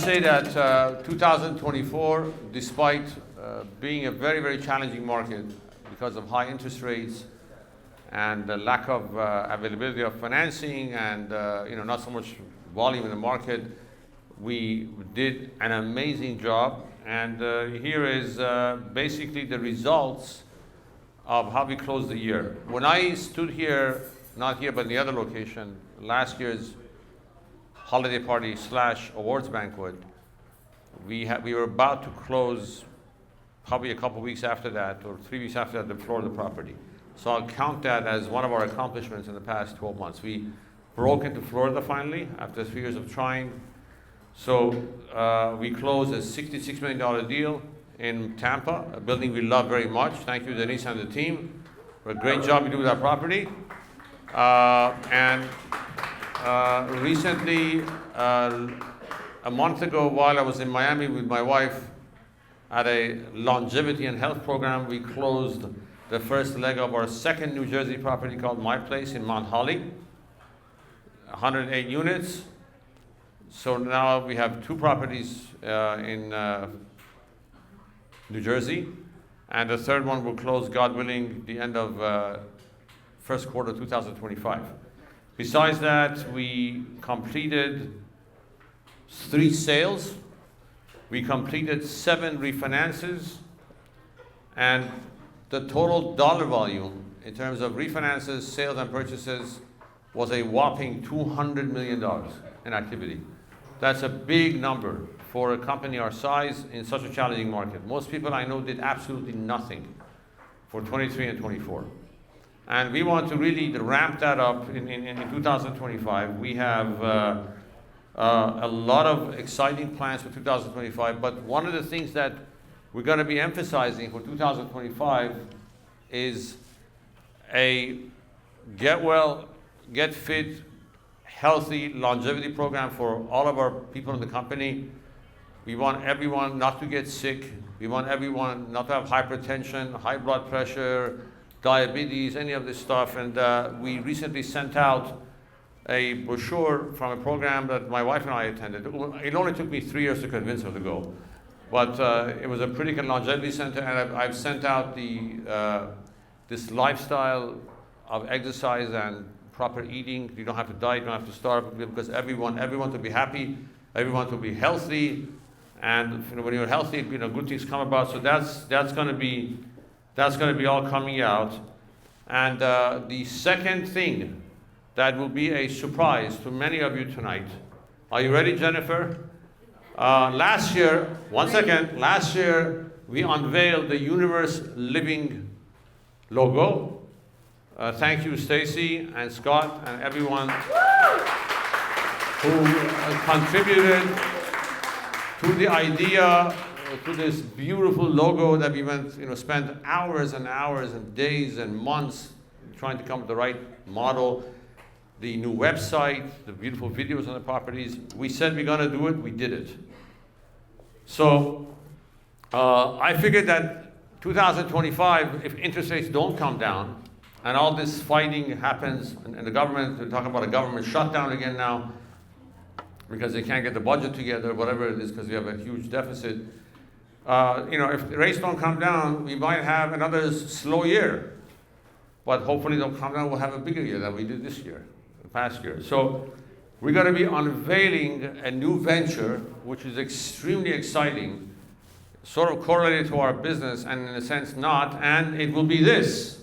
say that 2024, despite being a very, very challenging market because of high interest rates and the lack of availability of financing and not so much volume in the market, we did an amazing job. And here is basically the results of how we closed the year. When I stood here, not here but in the other location, last year's holiday party / awards banquet, we were about to close probably a couple weeks after that, or 3 weeks after that, the Florida property. So I'll count that as one of our accomplishments in the past 12 months. We broke into Florida finally after 3 years of trying. So we closed a $66 million deal in Tampa, a building we love very much. Thank you, Denise and the team, for a great job you do with our property. Recently, a month ago, while I was in Miami with my wife at a longevity and health program, we closed the first leg of our second New Jersey property called My Place in Mount Holly, 108 units. So now we have 2 properties in New Jersey, and the third one will close, God willing, the end of first quarter 2025. Besides that, we completed 3 sales. We completed 7 refinances, and the total dollar volume in terms of refinances, sales, and purchases was a whopping $200 million in activity. That's a big number for a company our size in such a challenging market. Most people I know did absolutely nothing for 23 and 24. And we want to really ramp that up in 2025. We have a lot of exciting plans for 2025, but one of the things that we're going to be emphasizing for 2025 is a get well, get fit, healthy longevity program for all of our people in the company. We want everyone not to get sick. We want everyone not to have hypertension, high blood pressure, diabetes, any of this stuff. And we recently sent out a brochure from a program that my wife and I attended. It only took me 3 years to convince her to go. But it was a pretty good longevity center, and I've sent out this lifestyle of exercise and proper eating. You don't have to diet, you don't have to starve, because everyone to be happy, everyone to be healthy, and when you're healthy, good things come about. So that's going to be all coming out. And the second thing that will be a surprise to many of you tonight. Are you ready, Jennifer? Last year, we unveiled the Universe Living logo. Thank you, Stacy and Scott and everyone who contributed to the idea, to this beautiful logo that we spent hours and hours and days and months trying to come up with the right model. The new website, the beautiful videos on the properties. We said we're going to do it, we did it. So I figured that 2025, if interest rates don't come down, and all this fighting happens, and the government, they're talking about a government shutdown again now, because they can't get the budget together, whatever it is, because we have a huge deficit. If the rates don't come down, we might have another slow year. But hopefully they'll come down, we'll have a bigger year than we did this year, the past year. So we're going to be unveiling a new venture, which is extremely exciting, sort of correlated to our business, and in a sense not, and it will be this.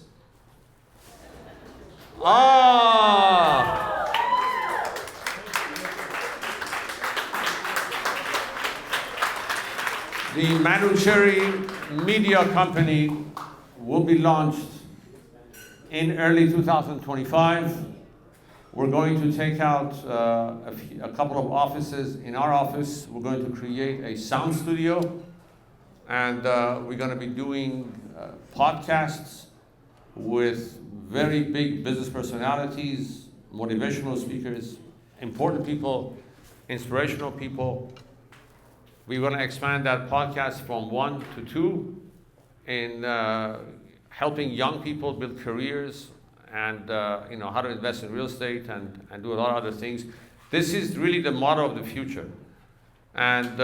The Manucherry Media Company will be launched in early 2025. We're going to take out a couple of offices. In our office, we're going to create a sound studio, and we're going to be doing podcasts with very big business personalities, motivational speakers, important people, inspirational people. We want to expand that podcast from 1 to 2 in helping young people build careers and how to invest in real estate and do a lot of other things. This is really the motto of the future. And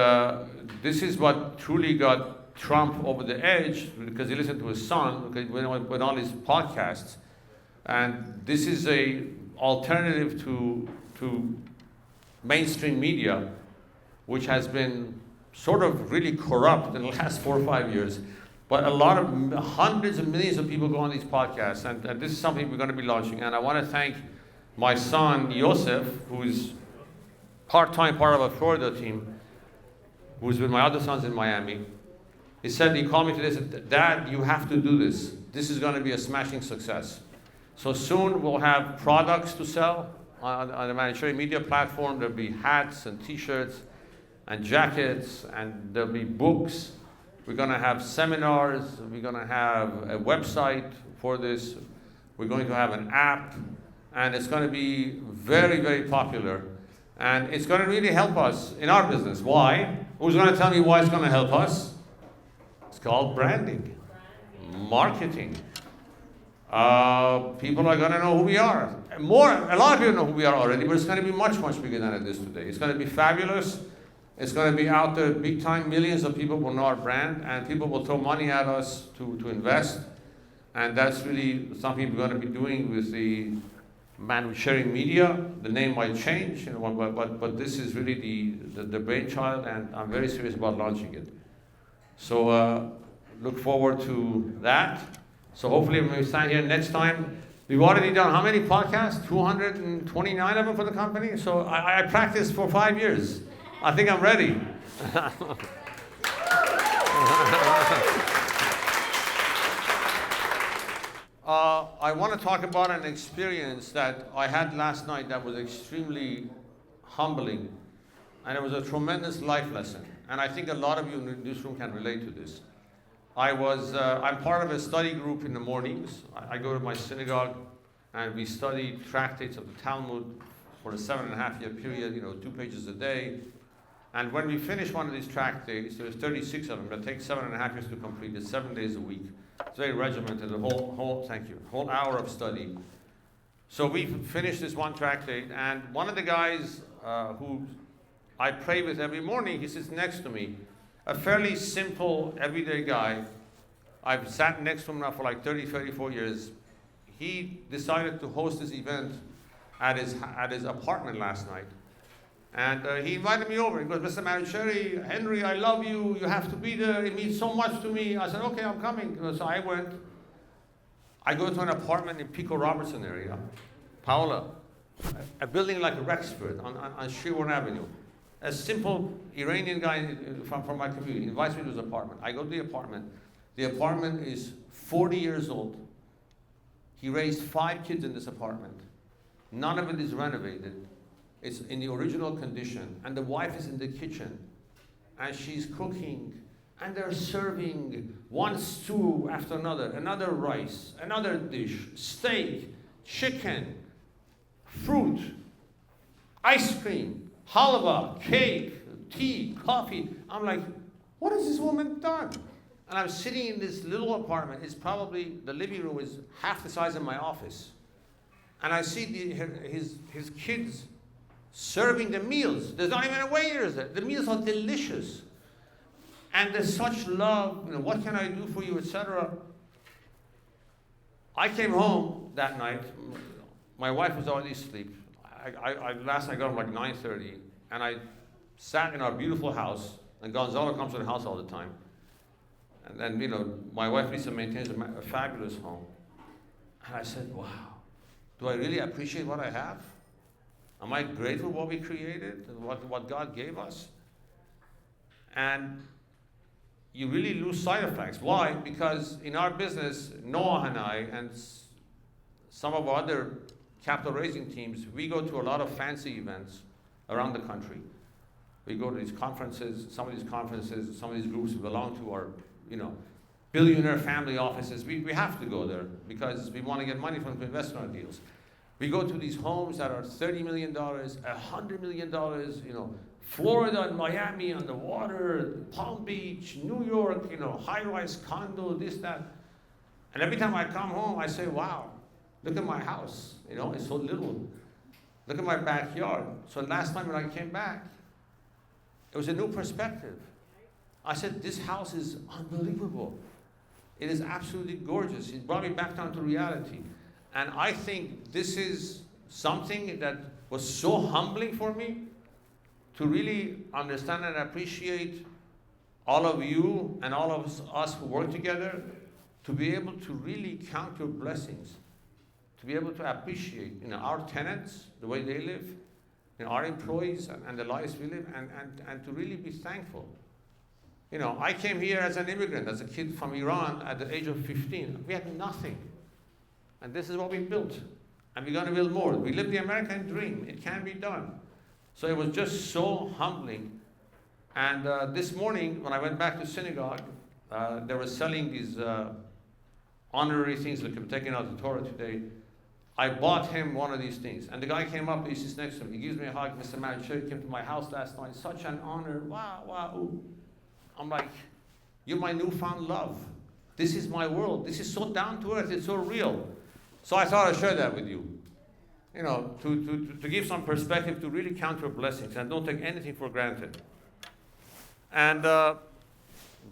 this is what truly got Trump over the edge, because he listened to his son, because with all his podcasts. And this is a alternative to mainstream media, which has been sort of really corrupt in the last 4 or 5 years. But a lot of hundreds of millions of people go on these podcasts, and this is something we're going to be launching. And I want to thank my son, Yosef, who is part-time part of a Florida team, who's with my other sons in Miami. He called me today and said, Dad, you have to do this. This is going to be a smashing success. So soon we'll have products to sell on the Managerial Media platform. There'll be hats and t-shirts and jackets, and there'll be books. We're going to have seminars. We're going to have a website for this. We're going to have an app, and it's going to be very, very popular. And it's going to really help us in our business. Why? Who's going to tell me why it's going to help us? It's called branding, marketing. People are going to know who we are. A lot of people know who we are already, but it's going to be much, much bigger than it is today. It's going to be fabulous. It's going to be out there big time. Millions of people will know our brand, and people will throw money at us to invest. And that's really something we're going to be doing with the sharing media. The name might change, but this is really the brainchild, and I'm very serious about launching it. So look forward to that. So hopefully when we stand here next time, we've already done how many podcasts? 229 of them for the company. So I practiced for 5 years. I think I'm ready. I want to talk about an experience that I had last night that was extremely humbling, and it was a tremendous life lesson. And I think a lot of you in this room can relate to this. I'm part of a study group in the mornings. I go to my synagogue, and we study tractates of the Talmud for a 7.5-year period, 2 pages a day. And when we finish one of these tractates, there's 36 of them. It takes 7.5 years to complete. It's 7 days a week. It's very regimented, a whole hour of study. So we finished this one tractate, and one of the guys who I pray with every morning, he sits next to me, a fairly simple, everyday guy. I've sat next to him now for like 34 years. He decided to host this event at his apartment last night. And he invited me over. He goes, Mr. Mancheri, Henry, I love you. You have to be there. It means so much to me. I said, okay, I'm coming. So I went. I go to an apartment in Pico Robertson area, Paola, a building like Rexford on Sherwood Avenue. A simple Iranian guy from my community invites me to his apartment. I go to the apartment. The apartment is 40 years old. He raised 5 kids in this apartment. None of it is renovated. It's in the original condition, and the wife is in the kitchen, and she's cooking, and they're serving one stew after another rice, another dish, steak, chicken, fruit, ice cream, halwa, cake, tea, coffee. I'm like, what has this woman done? And I'm sitting in this little apartment. It's probably, the living room is half the size of my office. And I see his kids serving the meals. There's not even a waiter there. The meals are delicious. And there's such love, what can I do for you, etc. I came home that night. My wife was already asleep. Last night I got home like 9:30, and I sat in our beautiful house, and Gonzalo comes to the house all the time. And then, my wife Lisa maintains a fabulous home. And I said, wow, do I really appreciate what I have? Am I grateful for what we created, what God gave us? And you really lose sight of facts. Why? Because in our business, Noah and I, and some of our other capital raising teams, we go to a lot of fancy events around the country. We go to these conferences. Some of these groups belong to our, billionaire family offices. We have to go there because we want to get money from them to invest in our deals. We go to these homes that are $30 million, $100 million, Florida and Miami on the water, Palm Beach, New York, high-rise condo, this, that. And every time I come home, I say, wow, look at my house. It's so little. Look at my backyard. So last time when I came back, It was a new perspective. I said, this house is unbelievable. It is absolutely gorgeous. It brought me back down to reality. And I think this is something that was so humbling for me, to really understand and appreciate all of you and all of us who work together, to be able to really count your blessings, to be able to appreciate, our tenants, the way they live, our employees and the lives we live, and to really be thankful. I came here as an immigrant, as a kid from Iran at the age of 15. We had nothing. And this is what we built. And we're going to build more. We live the American dream. It can be done. So it was just so humbling. And this morning, when I went back to synagogue, they were selling these honorary things like I'm taking out the Torah today. I bought him one of these things. And the guy came up, he sits next to me. He gives me a hug. Mr. Manager came to my house last night. Such an honor. Wow, wow. Ooh. I'm like, you're my newfound love. This is my world. This is so down to earth. It's so real. So I thought I'd share that with you. To give some perspective, to really count your blessings and don't take anything for granted. And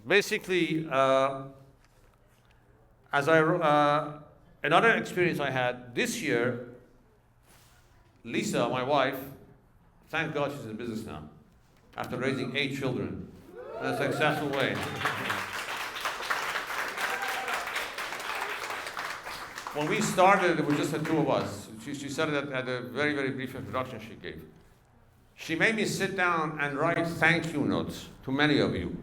basically, another experience I had this year, Lisa, my wife, thank God she's in business now, after raising 8 children in a successful way. When we started, it was just the two of us. She said it at a very, very brief introduction she gave. She made me sit down and write thank you notes to many of you.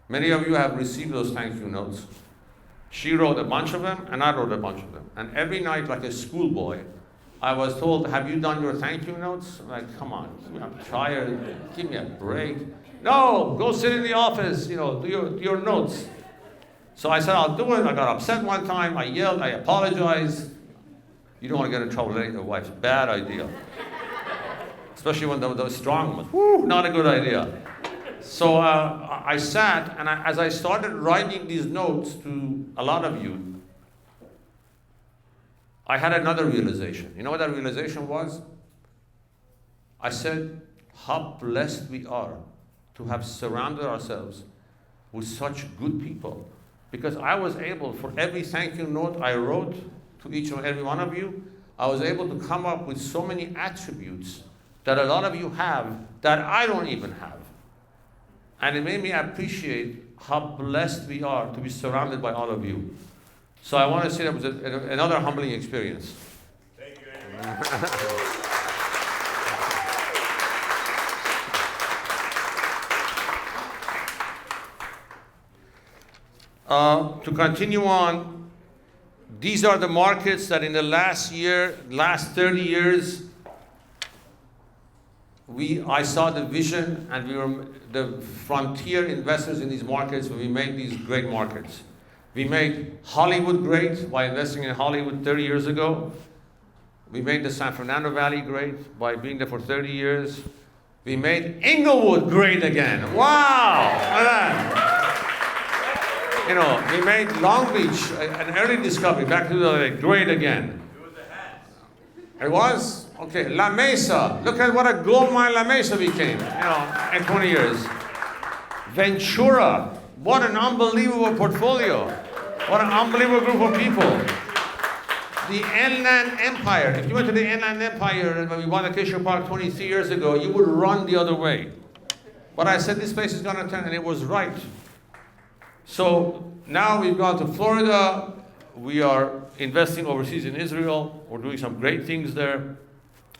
Many of you have received those thank you notes. She wrote a bunch of them, and I wrote a bunch of them. And every night, like a schoolboy, I was told, have you done your thank you notes? I'm like, come on, I'm tired, give me a break. No, go sit in the office, do your notes. So I said, I'll do it. I got upset one time. I yelled. I apologized. You don't want to get in trouble with your wife. Bad idea. Especially when those strong ones. Woo, not a good idea. So I sat, and as I started writing these notes to a lot of you, I had another realization. You know what that realization was? I said, how blessed we are to have surrounded ourselves with such good people. Because I was able, for every thank you note I wrote to each and every one of you, I was able to come up with so many attributes that a lot of you have that I don't even have. And it made me appreciate how blessed we are to be surrounded by all of you. So I want to say that was another humbling experience. Thank you, Amy. To continue on, these are the markets that in the last 30 years, I saw the vision, and we were the frontier investors in these markets when we made these great markets. We made Hollywood great by investing in Hollywood 30 years ago. We made the San Fernando Valley great by being there for 30 years. We made Inglewood great again. Wow! We made Long Beach an early discovery, back to the great again. It was a hat. It was? Okay, La Mesa. Look at what a gold mine La Mesa became, in 20 years. Ventura. What an unbelievable portfolio. What an unbelievable group of people. The Inland Empire. If you went to the Inland Empire when we bought Acacia Park 23 years ago, you would run the other way. But I said this place is going to turn, and it was right. So now we've gone to Florida. We are investing overseas in Israel. We're doing some great things there.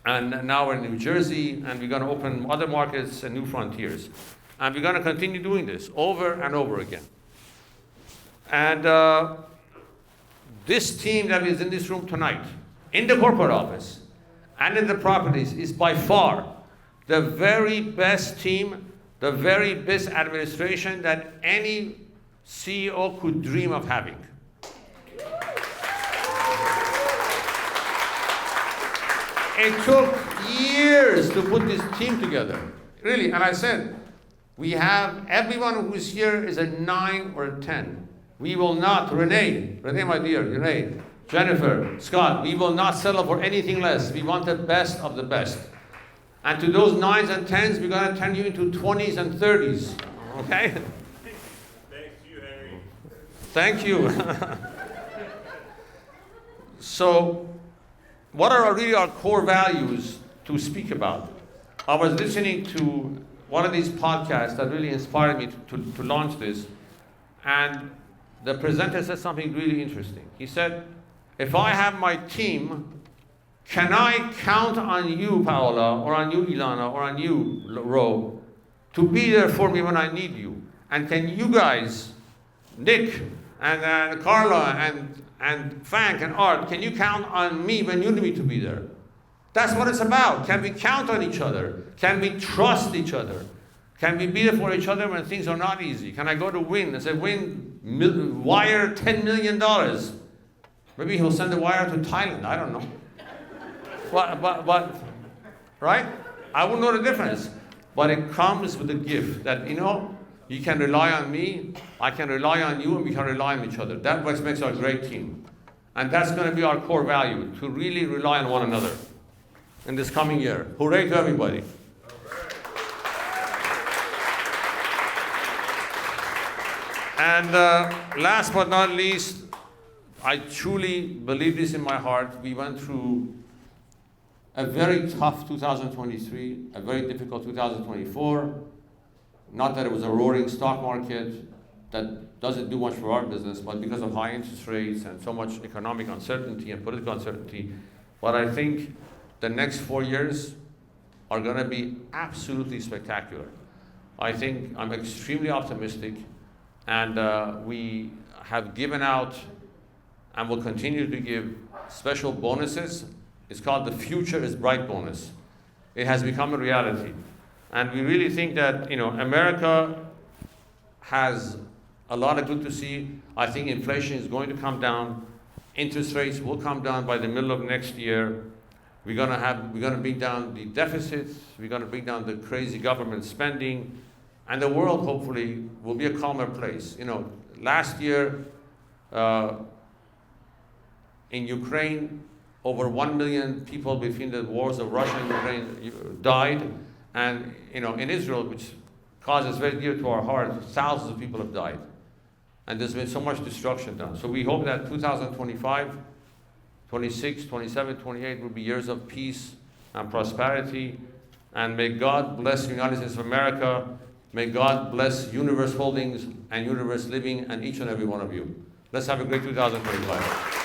And now we're in New Jersey, and we're going to open other markets and new frontiers. And we're going to continue doing this over and over again. And this team that is in this room tonight, in the corporate office and in the properties, is by far the very best team, the very best administration that any CEO could dream of having. It took years to put this team together, really. And I said, we have, everyone who is here is a 9 or a 10. We will not, Renee, my dear, Renee, Jennifer, Scott, we will not settle for anything less. We want the best of the best. And to those 9s and 10s, we're going to turn you into 20s and 30s. Okay? Thanks to you, Henry. Thank you. So, what are really our core values to speak about? I was listening to one of these podcasts that really inspired me to launch this, and the presenter said something really interesting. He said, if I have my team, can I count on you, Paola, or on you, Ilana, or on you, Ro, to be there for me when I need you? And can you guys, Nick and Carla and Frank and Art, can you count on me when you need me to be there? That's what it's about. Can we count on each other? Can we trust each other? Can we be there for each other when things are not easy? Can I go to Win and say, Win, wire $10 million? Maybe he'll send the wire to Thailand. I don't know. But, right? I wouldn't know the difference. But it comes with a gift that, you can rely on me, I can rely on you, and we can rely on each other. That's what makes our great team. And that's going to be our core value, to really rely on one another in this coming year. Hooray to everybody. And last but not least, I truly believe this in my heart. We went through a very tough 2023, a very difficult 2024. Not that it was a roaring stock market that doesn't do much for our business, but because of high interest rates and so much economic uncertainty and political uncertainty. But I think the next 4 years are going to be absolutely spectacular. I think I'm extremely optimistic, and we have given out and will continue to give special bonuses. It's called the Future is Bright bonus. It has become a reality. And we really think that, America has a lot of good to see. I think inflation is going to come down. Interest rates will come down by the middle of next year. We're going to bring down the deficits. We're going to bring down the crazy government spending. And the world, hopefully, will be a calmer place. Last year in Ukraine, over 1 million people between the wars of Russia and Ukraine died. And, in Israel, which causes very dear to our heart, thousands of people have died. And there's been so much destruction done. So we hope that 2025, 26, 27, 28 will be years of peace and prosperity. And may God bless the United States of America. May God bless Universe Holdings and Universe Living and each and every one of you. Let's have a great 2025.